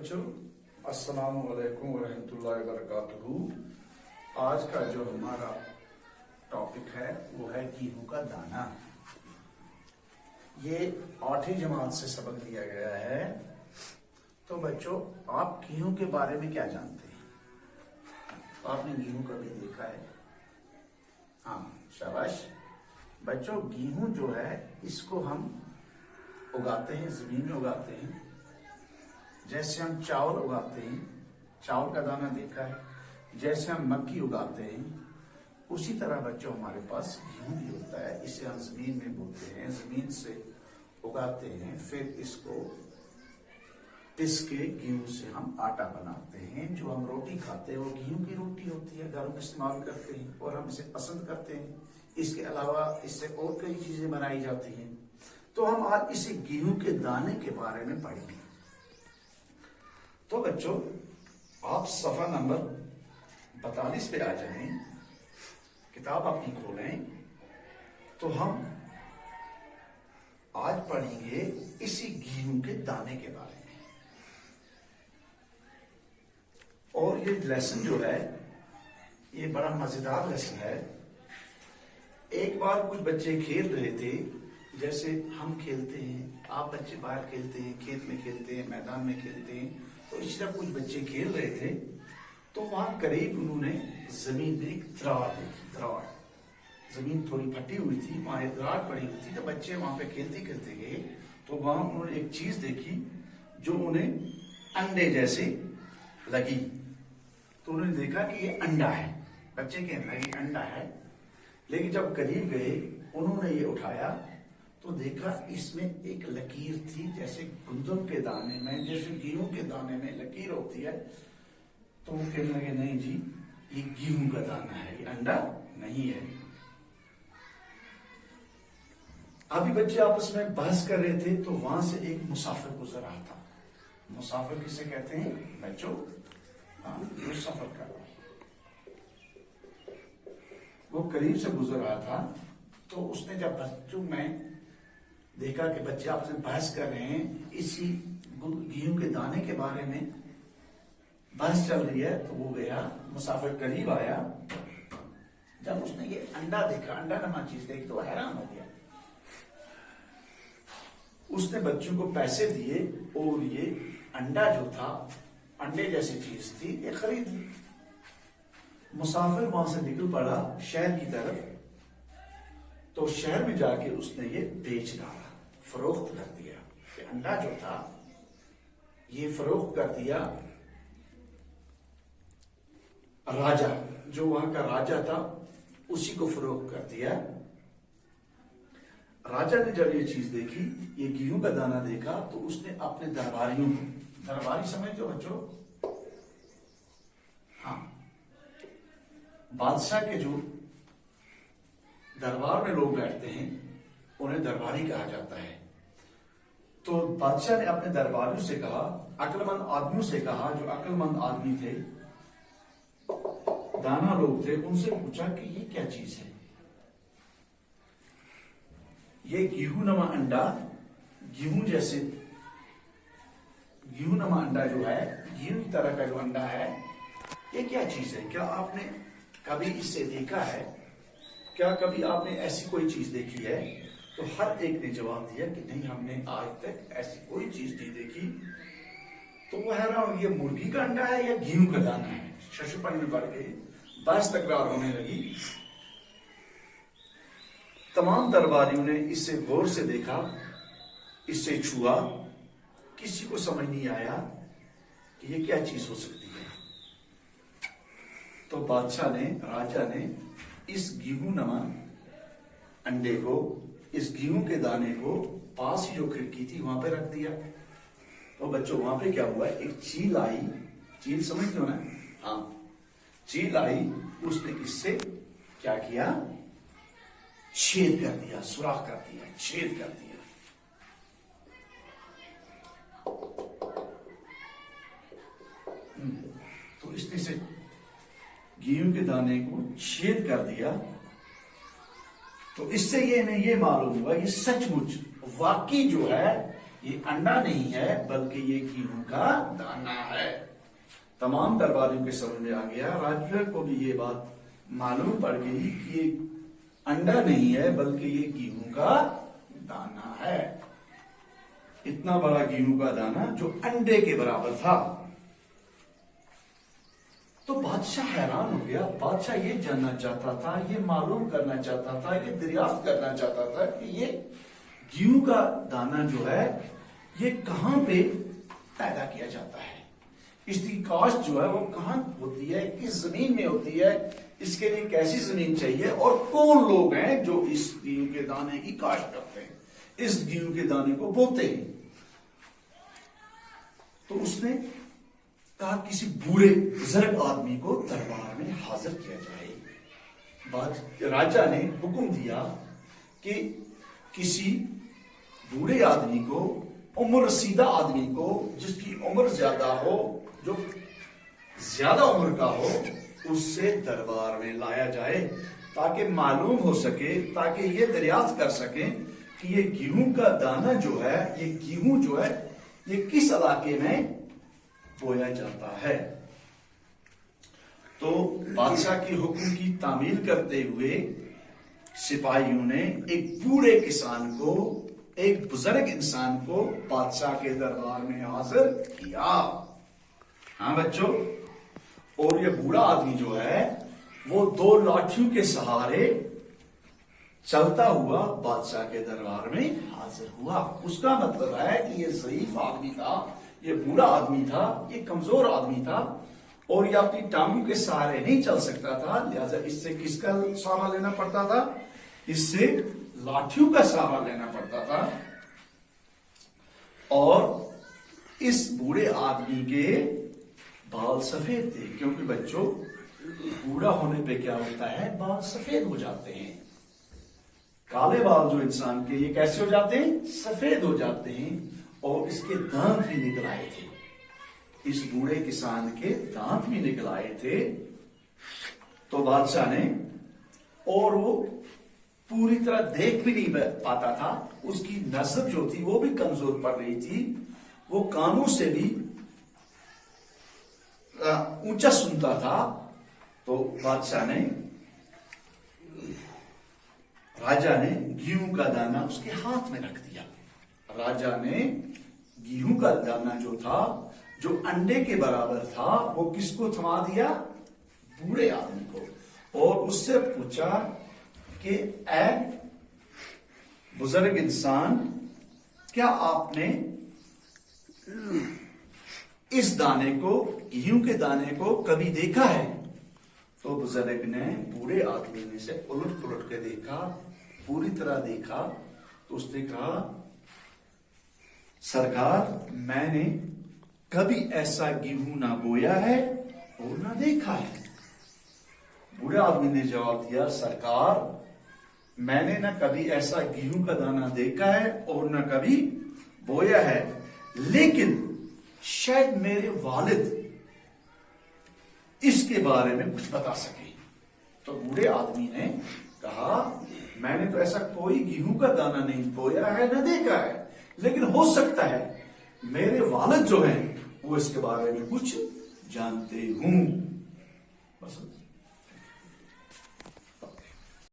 بچوں، السلام علیکم ورحمۃ اللہ وبرکاتہ۔ آج کا جو ہمارا ٹاپک ہے وہ ہے گیہوں کا دانہ۔ یہ 8ویں جماعت سے سبق دیا گیا ہے۔ تو بچوں، آپ گیہوں کے بارے میں کیا جانتے ہیں؟ آپ نے گیہوں کبھی دیکھا ہے؟ ہاں، شاباش بچوں۔ گیہوں جو ہے اس کو ہم اگاتے ہیں، زمین میں اگاتے ہیں، جیسے ہم چاول اگاتے ہیں، چاول کا دانہ دیکھا ہے، جیسے ہم مکی اگاتے ہیں، اسی طرح بچوں ہمارے پاس گیہوں بھی ہوتا ہے۔ اسے ہم زمین میں بوتے ہیں، زمین سے اگاتے ہیں، پھر اس کو پس کے گیہوں سے ہم آٹا بناتے ہیں۔ جو ہم روٹی کھاتے ہیں وہ گیہوں کی روٹی ہوتی ہے، گھروں میں استعمال کرتے ہیں اور ہم اسے پسند کرتے ہیں۔ اس کے علاوہ اس سے اور کئی چیزیں بنائی جاتی ہیں۔ تو ہم آج اسی گیہوں کے دانے کے بارے میں پڑھیں گے۔ تو بچوں، آپ صفحہ نمبر 42 پہ آ جائیں، کتاب اپنی کھولیں، تو ہم آج پڑھیں گے اسی گیہوں کے دانے کے بارے میں۔ اور یہ لیسن جو ہے یہ بڑا مزیدار لیسن ہے۔ ایک بار کچھ بچے کھیل رہے تھے، جیسے ہم کھیلتے ہیں، آپ بچے باہر کھیلتے ہیں، کھیت میں کھیلتے ہیں، میدان میں کھیلتے ہیں، تو اس طرح کچھ بچے کھیل رہے تھے۔ تو وہاں قریب انہوں نے زمین میں ایک دراڑ دیکھی۔ دراڑ، زمین تھوڑی پھٹی ہوئی تھی، وہاں ایک دراڑ پڑی ہوئی تھی۔ تو بچے وہاں پہ کھیلتے کھیلتے گئے تو وہاں انہوں نے ایک چیز دیکھی جو انہیں انڈے جیسے لگی۔ تو انہوں نے دیکھا کہ یہ انڈا ہے، بچے کہنے لگے یہ انڈا ہے۔ لیکن جب قریب گئے، انہوں نے یہ اٹھایا تو دیکھا اس میں ایک لکیر تھی، جیسے گندم کے دانے میں، جیسے گیہوں کے دانے میں لکیر ہوتی ہے۔ تو وہ کہنے لگے نہیں جی، یہ گیہوں کا دانہ ہے، یہ انڈا نہیں ہے۔ ابھی بچے آپس میں بحث کر رہے تھے تو وہاں سے ایک مسافر گزر رہا تھا۔ مسافر کسے کہتے ہیں بچوں؟ وہ سفر کر رہا، وہ قریب سے گزر رہا تھا۔ تو اس نے جب بچوں میں دیکھا کہ بچے آپس میں بحث کر رہے ہیں، اسی گیہوں کے دانے کے بارے میں بحث چل رہی ہے، تو وہ گیا، مسافر قریب آیا۔ جب اس نے یہ انڈا دیکھا، انڈا نما چیز دیکھی، تو وہ حیران ہو گیا۔ اس نے بچوں کو پیسے دیے اور یہ انڈا جو تھا، انڈے جیسی چیز تھی، یہ خرید لی۔ مسافر وہاں سے نکل پڑا شہر کی طرف۔ تو شہر میں جا کے اس نے یہ بیچ ڈالا، فروخت کر دیا۔ کہ انڈا جو تھا یہ فروخت کر دیا راجا، جو وہاں کا راجا تھا اسی کو فروخت کر دیا۔ راجا نے جب یہ چیز دیکھی، یہ گیہوں کا دانہ دیکھا، تو اس نے اپنے درباریوں کو، درباری سمجھتے ہو بچوں؟ ہاں، بادشاہ کے جو دربار میں لوگ بیٹھتے ہیں انہیں درباری کہا جاتا ہے۔ تو بادشاہ نے اپنے درباریوں سے کہا، عقل مند آدمیوں سے کہا، جو عقل مند آدمی تھے، دانا لوگ تھے، ان سے پوچھا کہ یہ کیا چیز ہے؟ یہ گیہوں نما انڈا، گیہوں جیسے گیہوں نما انڈا جو ہے، گیہوں کی طرح کا جو انڈا ہے، یہ کیا چیز ہے؟ کیا آپ نے کبھی اس سے دیکھا ہے؟ کیا کبھی آپ نے ایسی کوئی چیز دیکھی ہے؟ تو ہر ایک نے جواب دیا کہ نہیں، ہم نے آج تک ایسی کوئی چیز نہیں دیکھی۔ تو وہ حیران، یہ مرغی کا انڈا ہے یا گیہوں کا دانہ ہے؟ ششپن میں بڑھ گئی، بحث تکرار ہونے لگی۔ تمام درباریوں نے اس سے غور سے دیکھا، اس سے چھوا، کسی کو سمجھ نہیں آیا کہ یہ کیا چیز ہو سکتی ہے۔ تو بادشاہ نے، راجا نے اس گیہوں نما انڈے کو، اس گیہوں کے دانے کو پاس ہی جو کھڑکی تھی وہاں پہ رکھ دیا۔ تو بچوں وہاں پہ کیا ہوا، ایک چیل آئی، چیل سمجھتے ہو نا؟ ہاں، چیل آئی، اس نے اس سے کیا کیا؟ چھید کر دیا، سوراخ کر دیا، چھید کر دیا۔ تو اس نے سے گیہوں کے دانے کو چھید کر دیا۔ تو اس سے یہ نہیں یہ معلوم ہوا، یہ سچ مچ واقعی جو ہے یہ انڈا نہیں ہے بلکہ یہ گیہوں کا دانا ہے۔ تمام درباریوں کے سمجھ میں آ گیا، راجا کو بھی یہ بات معلوم پڑ گئی کہ یہ انڈا نہیں ہے بلکہ یہ گیہوں کا دانا ہے۔ اتنا بڑا گیہوں کا دانا جو انڈے کے برابر تھا۔ تو بادشاہ حیران ہو گیا، بادشاہ یہ جاننا چاہتا تھا، یہ معلوم کرنا چاہتا تھا، یہ دریافت کرنا چاہتا تھا کہ یہ گیہوں کا دانا جو ہے یہ کہاں پہ پیدا کیا جاتا ہے، اس کی کاشت جو ہے وہ کہاں ہوتی ہے، کس زمین میں ہوتی ہے، اس کے لیے کیسی زمین چاہیے، اور کون لوگ ہیں جو اس گیہوں کے دانے کی کاشت کرتے ہیں، اس گیہوں کے دانے کو بوتے ہیں۔ تو اس نے کہا کسی بوڑھے بزرگ آدمی کو دربار میں حاضر کیا جائے۔ راجا نے حکم دیا کہ کسی بوڑھے آدمی کو، عمر رسیدہ آدمی کو، جس کی عمر زیادہ ہو، جو زیادہ عمر کا ہو، اس سے دربار میں لایا جائے تاکہ معلوم ہو سکے، تاکہ یہ دریافت کر سکیں کہ یہ گیہوں کا دانا جو ہے، یہ گیہوں جو ہے یہ کس علاقے میں بویا جاتا ہے۔ تو بادشاہ کے حکم کی تعمیل کرتے ہوئے سپاہیوں نے ایک بوڑھے کسان کو، ایک بزرگ انسان کو بادشاہ کے دربار میں حاضر کیا۔ ہاں بچوں، اور یہ بوڑھا آدمی جو ہے وہ 2 لاٹھیوں کے سہارے چلتا ہوا بادشاہ کے دربار میں حاضر ہوا۔ اس کا مطلب ہے کہ یہ ضعیف آدمی تھا، یہ بوڑھا آدمی تھا، یہ کمزور آدمی تھا، اور یہ اپنی ٹانگوں کے سہارے نہیں چل سکتا تھا، لہذا اس سے کس کا سہارا لینا پڑتا تھا؟ اس سے لاٹھیوں کا سہارا لینا پڑتا تھا۔ اور اس بوڑھے آدمی کے بال سفید تھے، کیونکہ بچوں بوڑھا ہونے پہ کیا ہوتا ہے؟ بال سفید ہو جاتے ہیں۔ کالے بال جو انسان کے، یہ کیسے ہو جاتے ہیں؟ سفید ہو جاتے ہیں۔ اور اس کے دانت بھی نکل آئے تھے، اس بوڑھے کسان کے دانت بھی نکل آئے تھے۔ تو بادشاہ نے، اور وہ پوری طرح دیکھ بھی نہیں پاتا تھا، اس کی نظر جو تھی وہ بھی کمزور پڑ رہی تھی، وہ کانوں سے بھی اونچا سنتا تھا۔ تو بادشاہ نے، راجا نے گیہوں کا دانا اس کے ہاتھ میں رکھ دیا۔ راجا نے گیہوں کا دانا جو تھا، جو انڈے کے برابر تھا، وہ کس کو تھما دیا؟ بوڑھے آدمی کو، اور اس سے پوچھا کہ اے بزرگ انسان، کیا آپ نے اس دانے کو، گیہوں کے دانے کو کبھی دیکھا ہے؟ تو بزرگ نے بوڑھے آدمی نے سے الٹ پلٹ کے دیکھا، پوری طرح دیکھا، تو اس نے کہا سرکار، میں نے کبھی ایسا گیہوں نہ بویا ہے اور نہ دیکھا ہے۔ بوڑھے آدمی نے جواب دیا، سرکار، میں نے نہ کبھی ایسا گیہوں کا دانا دیکھا ہے اور نہ کبھی بویا ہے، لیکن شاید میرے والد اس کے بارے میں کچھ بتا سکے۔ تو بوڑھے آدمی نے کہا، میں نے تو ایسا کوئی گیہوں کا دانا نہیں بویا ہے نہ دیکھا ہے، لیکن ہو سکتا ہے میرے والد جو ہیں وہ اس کے بارے میں کچھ جانتے ہوں۔ بس